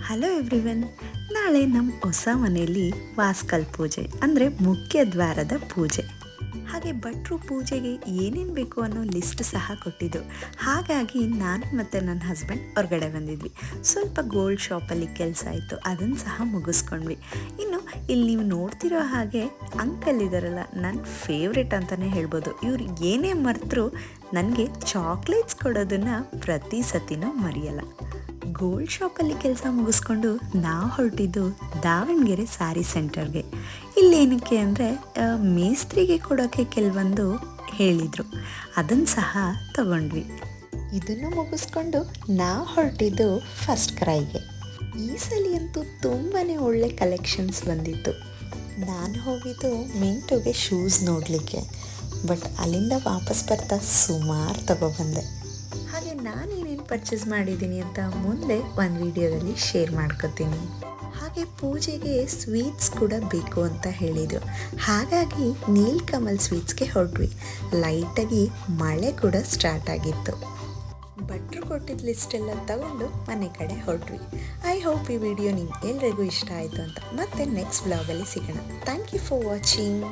Hello everyone. ನಾಳೆ ನಮ್ಮ ಹೊಸ ಮನೆಯಲ್ಲಿ ವಾಸ್ಕಲ್ ಪೂಜೆ ಅಂದರೆ ಮುಖ್ಯ ದ್ವಾರದ ಪೂಜೆ. ಹಾಗೆ ಭಟ್ರು ಪೂಜೆಗೆ ಏನೇನು ಬೇಕು ಅನ್ನೋ ಲಿಸ್ಟ್ ಸಹ ಕೊಟ್ಟಿದ್ದು. ಹಾಗಾಗಿ ನಾನು ಮತ್ತು ನನ್ನ ಹಸ್ಬೆಂಡ್ ಹೊರಗಡೆ ಬಂದಿದ್ವಿ. ಸ್ವಲ್ಪ ಗೋಲ್ಡ್ ಶಾಪಲ್ಲಿ ಕೆಲಸ ಆಯಿತು, ಅದನ್ನು ಸಹ ಮುಗಿಸ್ಕೊಂಡ್ವಿ. ಇನ್ನು ಇಲ್ಲಿ ನೀವು ನೋಡ್ತಿರೋ ಹಾಗೆ ಅಂಕಲ್ ಇದ್ದಾರಲ್ಲ, ನನ್ನ ಫೇವ್ರೆಟ್ ಅಂತಲೇ ಹೇಳ್ಬೋದು. ಇವ್ರು ಏನೇ ಮರೆತರೂ ನನಗೆ ಚಾಕ್ಲೇಟ್ಸ್ ಕೊಡೋದನ್ನು ಪ್ರತಿ ಸತಿನೂ ಮರೆಯಲ್ಲ. ಗೋಲ್ಡ್ ಶಾಪಲ್ಲಿ ಕೆಲಸ ಮುಗಿಸ್ಕೊಂಡು ನಾವು ಹೊರಟಿದ್ದು ದಾವಣಗೆರೆ ಸ್ಯಾರಿ ಸೆಂಟರ್ಗೆ. ಇಲ್ಲೇನಕ್ಕೆ ಅಂದರೆ ಮೇಸ್ತ್ರಿಗೆ ಕೊಡೋಕ್ಕೆ ಕೆಲವೊಂದು ಹೇಳಿದರು, ಅದನ್ನು ಸಹ ತಗೊಂಡ್ವಿ. ಇದನ್ನು ಮುಗಿಸ್ಕೊಂಡು ನಾವು ಹೊರಟಿದ್ದು ಫಸ್ಟ್ ಕ್ರೈಗೆ. ಈ ಸಲ ಅಂತೂ ತುಂಬಾ ಒಳ್ಳೆ ಕಲೆಕ್ಷನ್ಸ್ ಬಂದಿತ್ತು. ನಾನು ಹೋಗಿದ್ದು ಮಿಂಟುಗೆ ಶೂಸ್ ನೋಡಲಿಕ್ಕೆ, ಬಟ್ ಅಲ್ಲಿಂದ ವಾಪಸ್ ಬರ್ತಾ ಸುಮಾರು ತಗೊಬಂದೆ. ಹಾಗೆ ನಾನೇನೇನು ಪರ್ಚೇಸ್ ಮಾಡಿದ್ದೀನಿ ಅಂತ ಮುಂದೆ ಒಂದು ವಿಡಿಯೋದಲ್ಲಿ ಶೇರ್ ಮಾಡ್ಕೊತೀನಿ. ಹಾಗೆ ಪೂಜೆಗೆ ಸ್ವೀಟ್ಸ್ ಕೂಡ ಬೇಕು ಅಂತ ಹೇಳಿದರು. ಹಾಗಾಗಿ ನೀಲ್ಕಮಲ್ ಸ್ವೀಟ್ಸ್ಗೆ ಹೊರಟ್ವಿ. ಲೈಟಾಗಿ ಮಳೆ ಕೂಡ ಸ್ಟಾರ್ಟ್ ಆಗಿತ್ತು. ಭಟ್ರು ಕೊಟ್ಟಿದ್ದ ಲಿಸ್ಟೆಲ್ಲ ತಗೊಂಡು ಮನೆ ಕಡೆ ಹೊರಟ್ವಿ. ಐ ಹೋಪ್ ಈ ವಿಡಿಯೋ ನಿಮ್ಗೆ ಎಲ್ರಿಗೂ ಇಷ್ಟ ಆಯಿತು ಅಂತ. ಮತ್ತೆ ನೆಕ್ಸ್ಟ್ ಬ್ಲಾಗಲ್ಲಿ ಸಿಗೋಣ. Thank you for watching.